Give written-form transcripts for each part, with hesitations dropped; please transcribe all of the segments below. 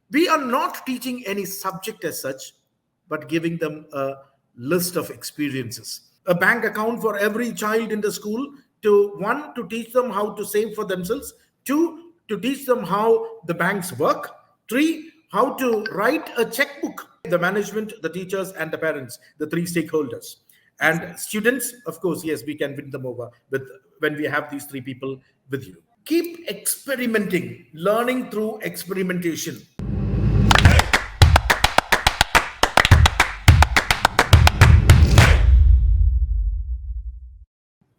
We are not teaching any subject as such, but giving them a list of experiences. A bank account for every child in the school, to one, to teach them how to save for themselves, two, to teach them how the banks work, three, how to write a checkbook. The management, the teachers, and the parents, the three stakeholders. And students, of course, yes, we can win them over with when we have these three people with you. Keep experimenting, learning through experimentation.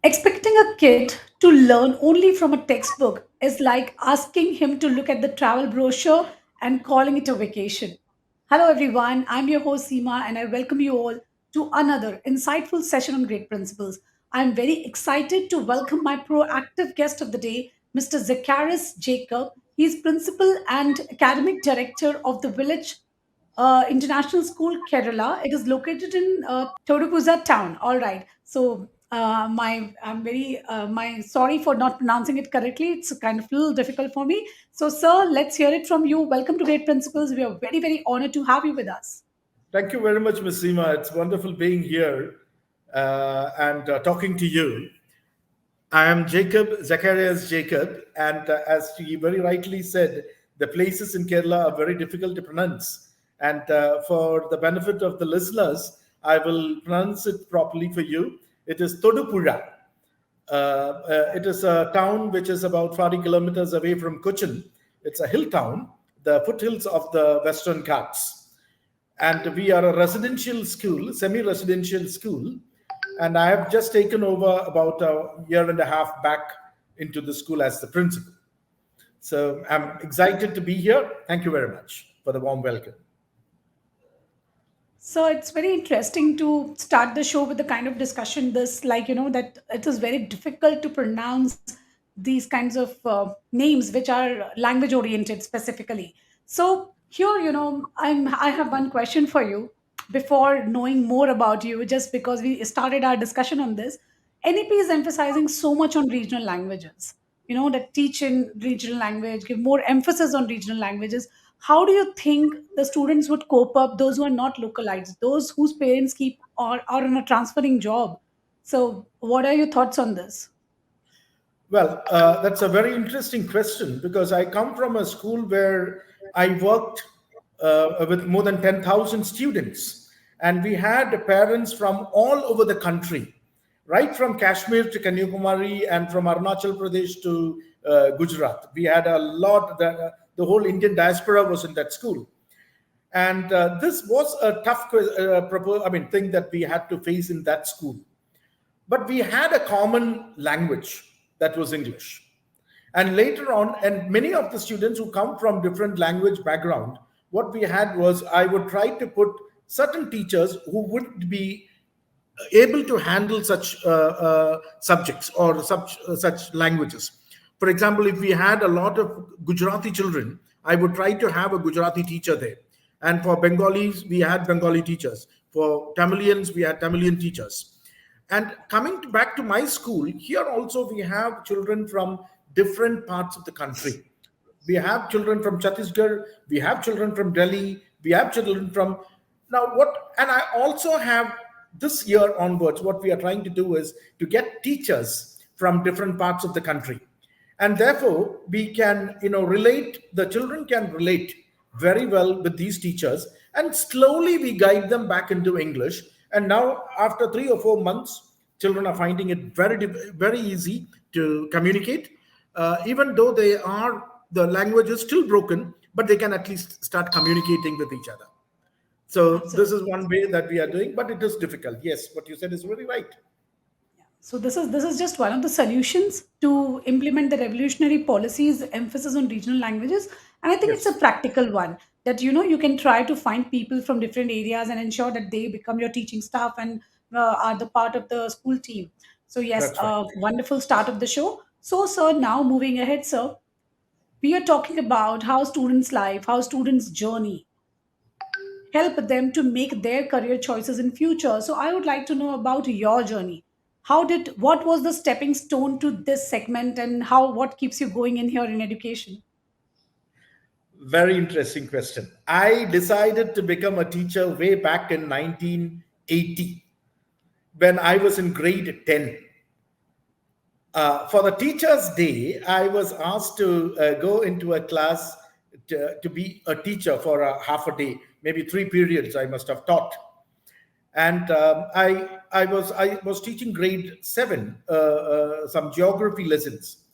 Expecting a kid to learn only from a textbook is like asking him to look at the travel brochure and calling it a vacation. Hello, everyone. I'm your host, Seema, and I welcome you all to another insightful session on great principles. I'm very excited to welcome my proactive guest of the day, Mr. Zacharias Jacob. He's principal and academic director of the Village International School, Kerala. It is located in Thodupuzha town. All right. So I'm very my sorry for not pronouncing it correctly. It's kind of a little difficult for me. So, sir, let's hear it from you. Welcome to Great Principles. We are very honored to have you with us. Thank you very much, Ms. Seema. It's wonderful being here and talking to you. I am Jacob, Zacharias Jacob, and as you very rightly said, the places in Kerala are very difficult to pronounce. And for the benefit of the listeners, I will pronounce it properly for you. It is Thodupuzha. It is a town which is about 40 kilometers away from Cochin. It's a hill town, the foothills of the Western Ghats. And we are a residential school, semi-residential school. And I have just taken over about a year and a half back into the school as the principal. So I'm excited to be here. Thank you very much for the warm welcome. So it's very interesting to start the show with the kind of discussion this, like, that it is very difficult to pronounce these kinds of names which are language oriented specifically. So here, I have one question for you before knowing more about you, just because we started our discussion on this. NEP is emphasizing so much on regional languages, that teach in regional language, give more emphasis on regional languages. How do you think the students would cope up, those who are not localized, those whose parents keep or are on a transferring job? So what are your thoughts on this? Well, that's a very interesting question because I come from a school where I worked with more than 10,000 students, and we had parents from all over the country, right from Kashmir to Kanyakumari and from Arunachal Pradesh to Gujarat. We had a lot, the whole Indian diaspora was in that school. And this was a tough thing that we had to face in that school. But we had a common language, that was English. And later on, and many of the students who come from different language background, what we had was I would try to put certain teachers who would be able to handle such subjects or such languages. For example, if we had a lot of Gujarati children, I would try to have a Gujarati teacher there. And for Bengalis, we had Bengali teachers. For Tamilians, we had Tamilian teachers. And coming back to my school, here also we have children from different parts of the country. We have children from Chhattisgarh, we have children from Delhi, we have children from now what, and I also have this year onwards, what we are trying to do is to get teachers from different parts of the country. And therefore, we can, relate, the children can relate very well with these teachers, and slowly we guide them back into English. And now, after 3 or 4 months, children are finding it very easy to communicate, even though the language is still broken, but they can at least start communicating with each other. So this is Absolutely. one way that we are doing, but it is difficult. Yes, what you said is very right. So this is just one of the solutions to implement the revolutionary policies emphasis on regional languages, and I think it's a Yes, practical one that you can try to find people from different areas and ensure that they become your teaching staff and are the part of the school team. So yes, that's right. wonderful start of the show. So sir, now moving ahead, sir, we are talking about how students' life, how students' journey help them to make their career choices in future. So I would like to know about your journey. What was the stepping stone to this segment, and how what keeps you going in here in education? Very interesting question. I decided to become a teacher way back in 1980 when I was in grade 10. For the Teachers' Day, I was asked to go into a class to be a teacher for a half a day, maybe 3 periods I must have taught. And I was teaching grade 7, some geography lessons,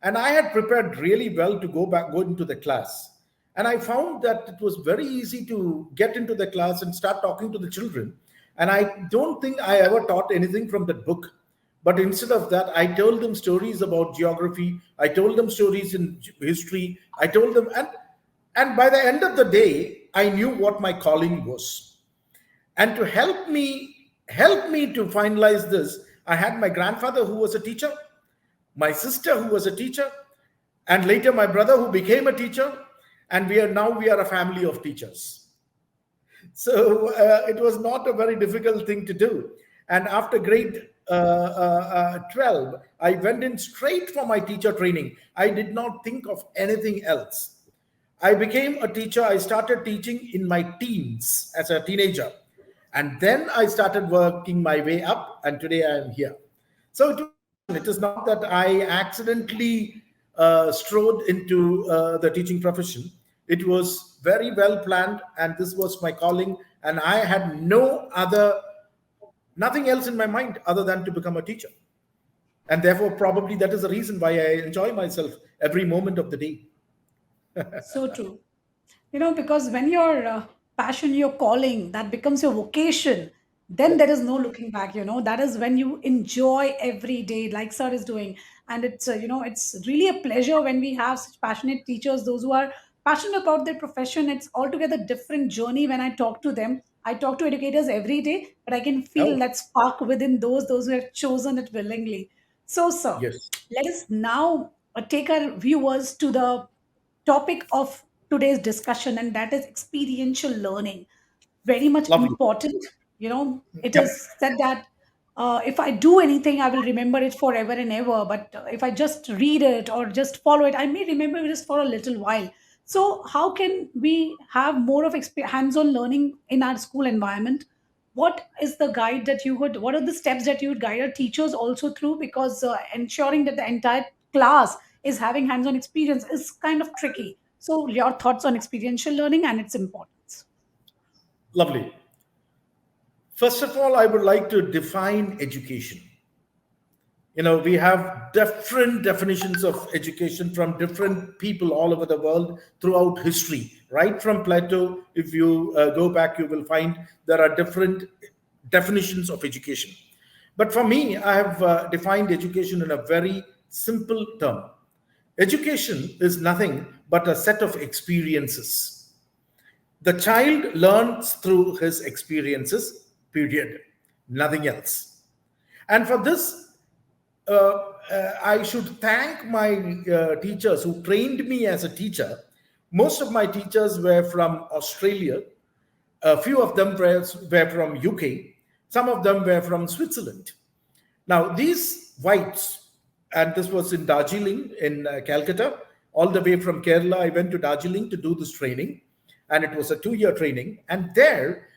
and I had prepared really well to go into the class. And I found that it was very easy to get into the class and start talking to the children. And I don't think I ever taught anything from that book. But instead of that, I told them stories about geography. I told them stories in history. I told them, and by the end of the day, I knew what my calling was. And to help me to finalize this, I had my grandfather who was a teacher, my sister who was a teacher, and later my brother who became a teacher, and we are a family of teachers. So it was not a very difficult thing to do. And after grade 12, I went in straight for my teacher training. I did not think of anything else. I became a teacher. I started teaching in my teens as a teenager. And then I started working my way up, and today I am here. So it was a passion. It is not that I accidentally strode into the teaching profession. It was very well planned, and this was my calling. And I had nothing else in my mind other than to become a teacher. And therefore, probably that is the reason why I enjoy myself every moment of the day. So true. Because when your passion, your calling, that becomes your vocation, then Yeah. there is no looking back. That is when you enjoy every day, like sir is doing. And it's really a pleasure when we have such passionate teachers, those who are passionate about their profession. It's altogether different journey when I talk to them. I talk to educators every day, but I can feel Oh, that spark within those who have chosen it willingly. So, sir, yes. let us now take our viewers to the topic of today's discussion, and that is experiential learning. Very much Lovely. important. It Yep. is said that if I do anything, I will remember it forever and ever. But if I just read it or just follow it, I may remember it just for a little while. So, how can we have more of hands-on learning in our school environment? What is the guide that you would? What are the steps that you would guide our teachers also through? Because ensuring that the entire class is having hands-on experience is kind of tricky. So, your thoughts on experiential learning and its importance? Lovely. First of all, I would like to define education. We have different definitions of education from different people all over the world throughout history. Right from Plato, if you go back, you will find there are different definitions of education. But for me, I have defined education in a very simple term. Education is nothing but a set of experiences. The child learns through his experiences, period, nothing else. And for this, I should thank my teachers who trained me as a teacher. Most of my teachers were from Australia. A few of them were from UK. Some of them were from Switzerland. Now, these whites, and this was in Darjeeling in Calcutta, all the way from Kerala, I went to Darjeeling to do this training, and it was a 2 year training. And there,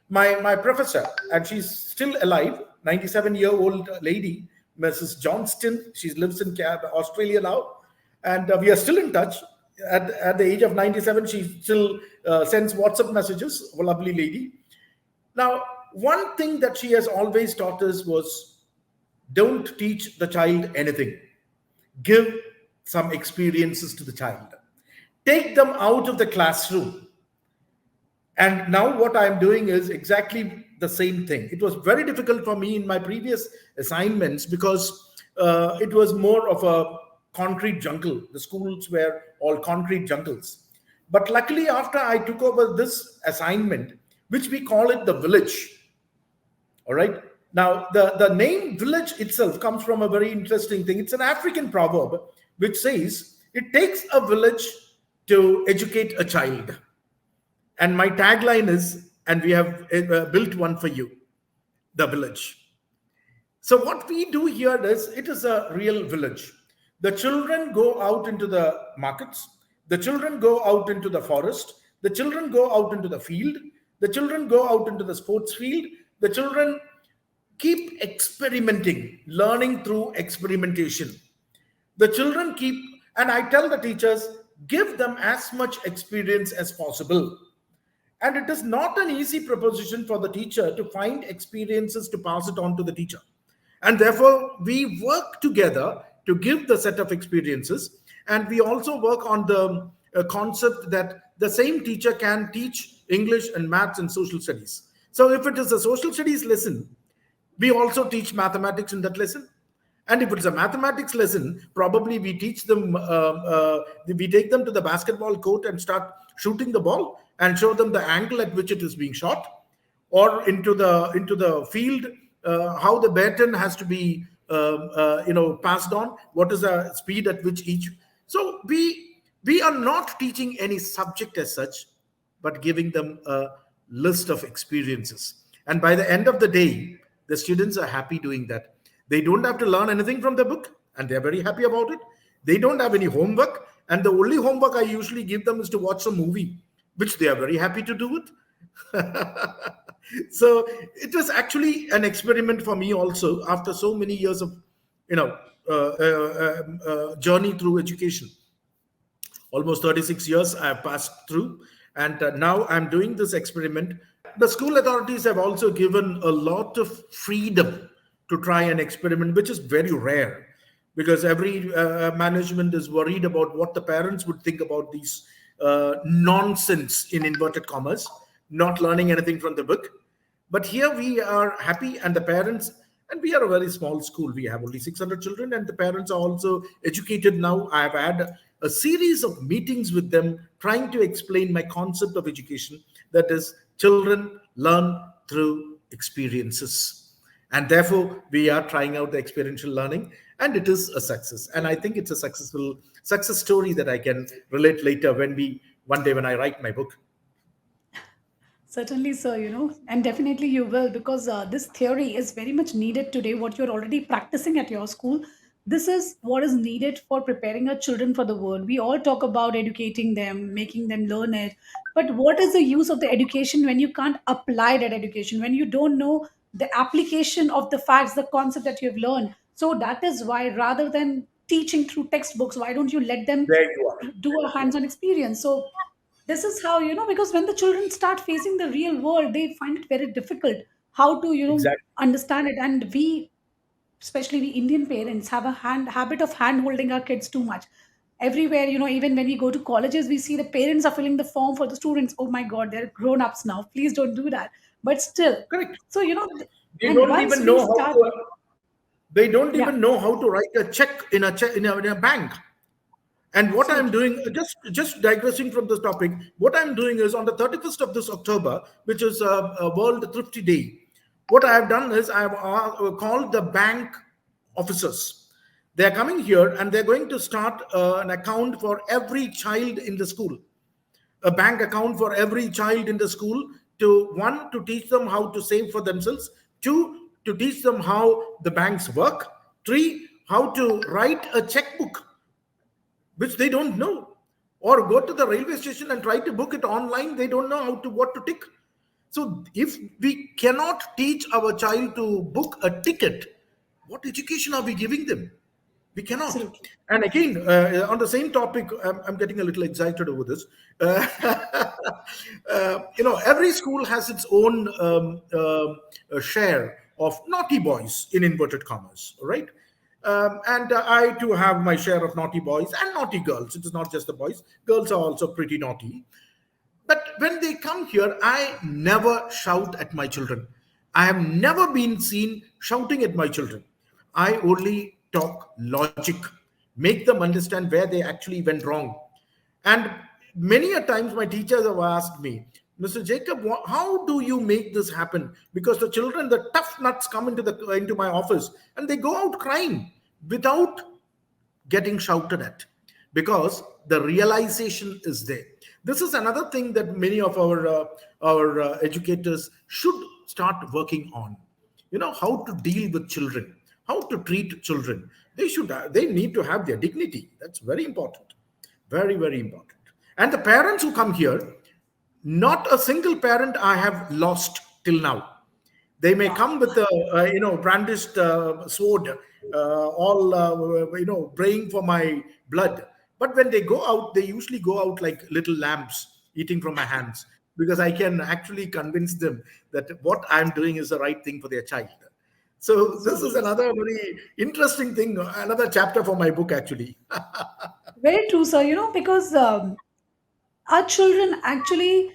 my professor, and she's still alive, 97-year-old lady, Mrs. Johnston. She lives in Australia now, and we are still in touch. At the age of 97, she still sends WhatsApp messages. A lovely lady. Now, one thing that she has always taught us was don't teach the child anything. Give some experiences to the child. Take them out of the classroom. And now what I'm doing is exactly the same thing. It was very difficult for me in my previous assignments because it was more of a concrete jungle. The schools were all concrete jungles. But luckily, after I took over this assignment, which we call it the village, all right. Now, the name village itself comes from a very interesting thing. It's an African proverb which says, it takes a village to educate a child. And my tagline is, and we have built one for you, the village. So, what we do here is, it is a real village. The children go out into the markets, The children go out into the forest. The children go out into the field. The children go out into the sports field. The children keep experimenting, learning through experimentation. The children keep, and I tell the teachers, give them as much experience as possible. And it is not an easy proposition for the teacher to find experiences to pass it on to the teacher. And therefore, we work together to give the set of experiences. And we also work on the concept that the same teacher can teach English and maths and social studies. So if it is a social studies lesson, we also teach mathematics in that lesson. And if it's a mathematics lesson, probably we teach them, we take them to the basketball court and start shooting the ball and show them the angle at which it is being shot, or into the field, how the baton has to be passed on, what is the speed at which each. So we are not teaching any subject as such, but giving them a list of experiences. And by the end of the day, the students are happy doing that. They don't have to learn anything from the book, and they're very happy about it. They don't have any homework, and the only homework I usually give them is to watch a movie, which they are very happy to do it. So it was actually an experiment for me also, after so many years of journey through education. Almost 36 years I have passed through, and now I'm doing this experiment. The school authorities have also given a lot of freedom to try an experiment, which is very rare, because every management is worried about what the parents would think about these nonsense, in inverted commas, not learning anything from the book. But here we are happy, and the parents, and we are a very small school. We have only 600 children, and the parents are also educated now. I have had a series of meetings with them trying to explain my concept of education, that is, children learn through experiences. And therefore, we are trying out the experiential learning, and it is a success. And I think it's a successful success story that I can relate later one day when I write my book. Certainly, sir, and definitely you will, because this theory is very much needed today. What you're already practicing at your school, this is what is needed for preparing our children for the world. We all talk about educating them, making them learn it. But what is the use of the education when you can't apply that education, when you don't know the application of the facts, the concept that you've learned? So that is why, rather than teaching through textbooks, why don't you let them There you are. do a hands-on experience? So this is how, because when the children start facing the real world, they find it very difficult how to Exactly. understand it. And we, especially we Indian parents, have a habit of hand holding our kids too much everywhere. Even when we go to colleges, we see the parents are filling the form for the students. Oh my god, they're grown ups now, please don't do that. But still, Correct. so They and don't once even we know how start, to. They don't yeah, even know how to write a check in a bank. And what I'm absolutely. doing, just digressing from this topic, what I'm doing is, on the 31st of this October, which is a World Thrifty Day, what I have done is I have called the bank officers. They are coming here, and they're going to start an account for every child in the school, a bank account for every child in the school, to one, to teach them how to save for themselves, two, to teach them how the banks work, three, how to write a checkbook, which they don't know, or go to the railway station and try to book it online. They don't know how to what to tick. So if we cannot teach our child to book a ticket, what education are we giving them? We cannot. Absolutely. And again, on the same topic, I'm getting a little excited over this. Every school has its own share of naughty boys, in inverted commas, right? And I too have my share of naughty boys and naughty girls. It is not just the boys; girls are also pretty naughty. But when they come here, I never shout at my children. I have never been seen shouting at my children. I only talk logic, make them understand where they actually went wrong. And many a times my teachers have asked me, Mr. Jacob, how do you make this happen? Because the children, the tough nuts, come into my office and they go out crying without getting shouted at, because the realization is there. This is another thing that many of our educators should start working on. How to deal with children, how to treat children. They need to have their dignity. That's very important, very, very important. And the parents who come here, not a single parent I have lost till now. They may Wow. come with a brandished sword, all praying for my blood. But when they go out, they usually go out like little lambs eating from my hands, because I can actually convince them that what I'm doing is the right thing for their child. So So this is true. another very interesting thing, another chapter for my book actually. Very true, sir. Because our children actually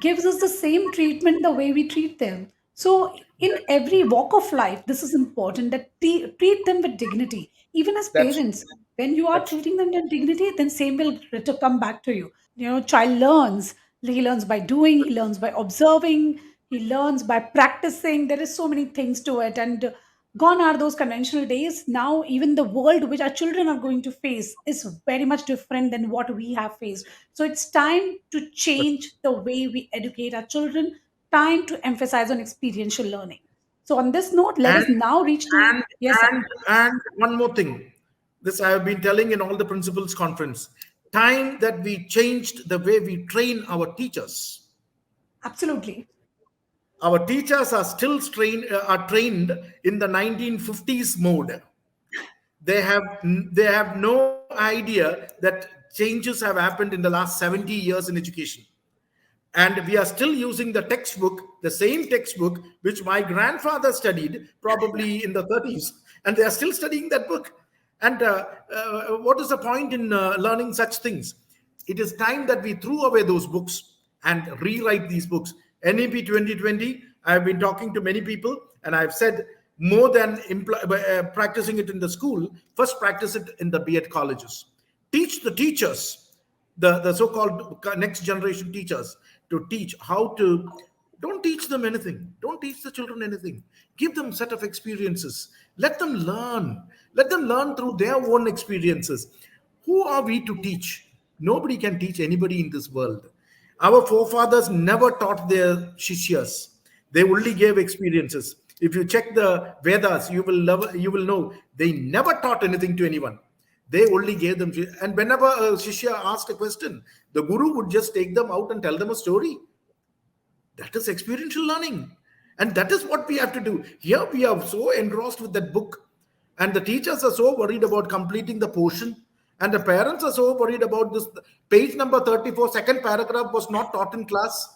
gives us the same treatment the way we treat them. So in every walk of life, this is important that treat them with dignity. Even as That's parents, when you are that's treating them with dignity, then same will come back to you. Child learns. He learns by doing, he learns by observing, he learns by practicing. There is so many things to it. And gone are those conventional days. Now even the world which our children are going to face is very much different than what we have faced. So it's time to change the way we educate our children, time to emphasize on experiential learning. So, on this note, let and us now reach to, and yes, sir, and one more thing. This I have been telling in all the principals conference. Time that we changed the way we train our teachers. absolutely. Our teachers are still trained in the 1950s mode. They have no idea that changes have happened in the last 70 years in education, and we are still using the textbook, the same textbook which my grandfather studied probably in the 30s, and they are still studying that book. And what is the point in learning such things? It is time that we threw away those books and rewrite these books. NEP 2020, I have been talking to many people, and I've said, more than practicing it in the school, first practice it in the B.Ed colleges. Teach the teachers, the so-called next generation teachers, to teach how to. Don't teach them anything, don't teach the children anything. Give them set of experiences, let them learn through their own experiences. Who are we to teach? Nobody can teach anybody in this world. Our forefathers never taught their shishyas. They only gave experiences. If you check the Vedas, you will know they never taught anything to anyone. They only gave them. And whenever a Shishya asked a question, the Guru would just take them out and tell them a story. That is experiential learning. And that is what we have to do. Here we are so engrossed with that book. And the teachers are so worried about completing the portion. And the parents are so worried about this. Page number 34, second paragraph was not taught in class.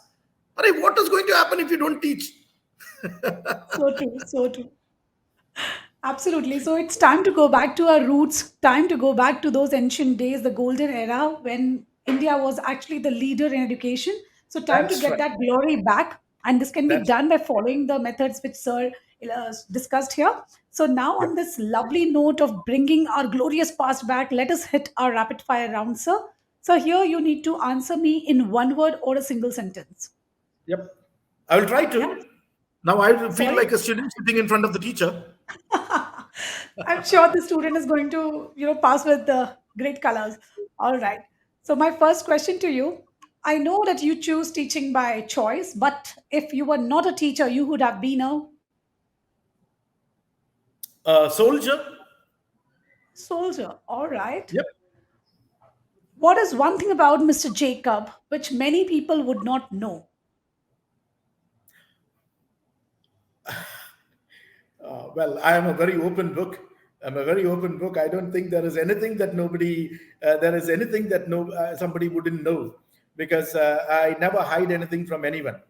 What is going to happen if you don't teach? So true, so true. Absolutely. So it's time to go back to our roots, time to go back to those ancient days, the golden era when India was actually the leader in education. So time to That's get right. that glory back. And this can be That's done by following the methods which Sir discussed here. So now Yep. on this lovely note of bringing our glorious past back, let us hit our rapid fire round, sir. So here you need to answer me in one word or a single sentence. Yep. I will try Yeah. to. Now I feel Sorry. like a student sitting in front of the teacher. I'm sure the student is going to, pass with the great colors. All right. So my first question to you, I know that you choose teaching by choice, but if you were not a teacher, you would have been a Soldier. soldier. All right. Yep. What is one thing about Mr. Jacob which many people would not know? Well, I am a very open book. I'm a very open book. I don't think there is anything that there is anything that no somebody wouldn't know, because I never hide anything from anyone.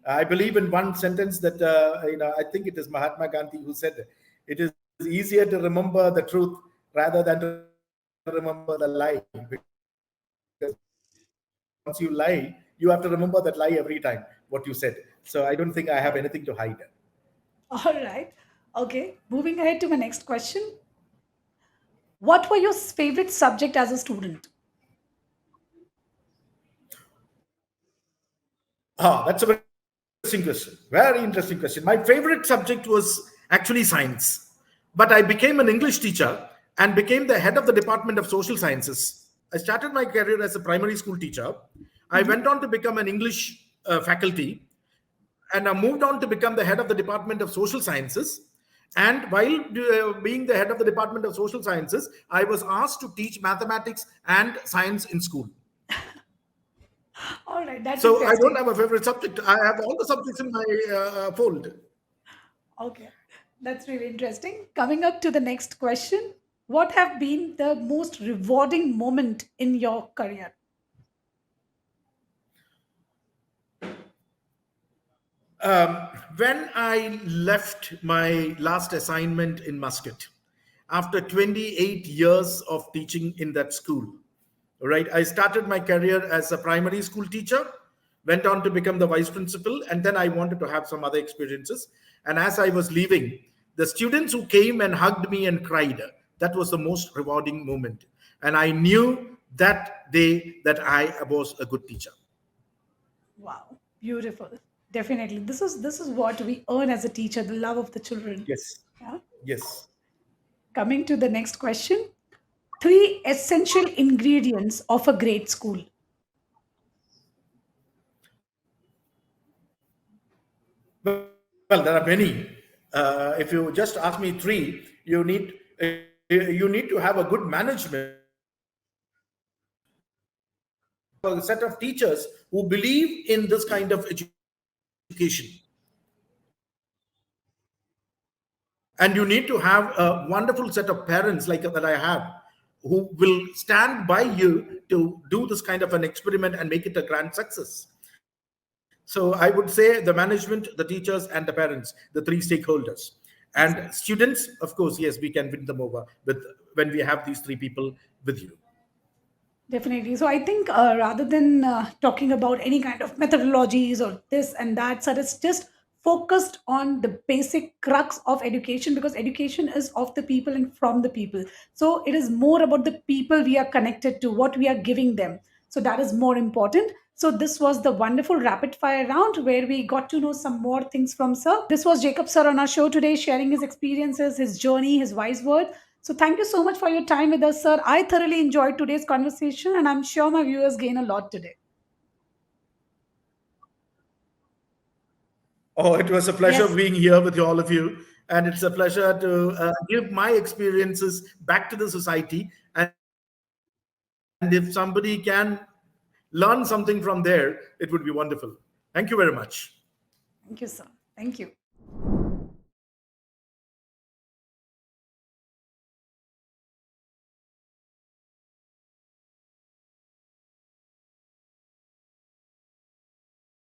I believe in one sentence that I think it is Mahatma Gandhi who said, "It is easier to remember the truth rather than to remember the lie." Because once you lie, you have to remember that lie every time what you said. So I don't think I have anything to hide. All right. Okay. Moving ahead to my next question. What were your favorite subject as a student? That's a very interesting question. Very interesting question. My favorite subject was actually science, but I became an English teacher and became the head of the Department of Social Sciences. I started my career as a primary school teacher. I Mhm. went on to become an English faculty, and I moved on to become the head of the Department of Social Sciences. And while being the head of the Department of Social Sciences, I was asked to teach mathematics and science in school. All right, that's So I don't interesting. have a favorite subject. I have all the subjects in my fold. Okay, that's really interesting. Coming up to the next question, what have been the most rewarding moment in your career? When I left my last assignment in Muscat, after 28 years of teaching in that school, right? I started my career as a primary school teacher, went on to become the vice principal, and then I wanted to have some other experiences. And as I was leaving, the students who came and hugged me and cried, that was the most rewarding moment. And I knew that day that I was a good teacher. Wow, beautiful. Definitely. This is what we earn as a teacher, the love of the children. Yes. Yeah. Yes. Coming to the next question. Three essential ingredients of a great school. Well, there are many. If you just ask me three, you need to have a good management. You need to have a set of teachers who believe in this kind of education, and you need to have a wonderful set of parents like that I have, who will stand by you to do this kind of an experiment and make it a grand success. So I would say the management, the teachers, and the parents, the three stakeholders. And Exactly. students, of course, yes, we can win them over with when we have these three people with you. Definitely. So I think rather than talking about any kind of methodologies or this and that, so it's just focused on the basic crux of education, because education is of the people and from the people. So it is more about the people we are connected to, what we are giving them. So that is more important. So this was the wonderful rapid fire round where we got to know some more things from sir. This was Jacob sir on our show today, sharing his experiences, his journey, his wise words. So thank you so much for your time with us, sir. I thoroughly enjoyed today's conversation, and I'm sure my viewers gain a lot today. Oh, it was a pleasure Yes, being here with all of you. And it's a pleasure to give my experiences back to the society. And if somebody can learn something from there, it would be wonderful. Thank you very much. thank you, sir. Thank you.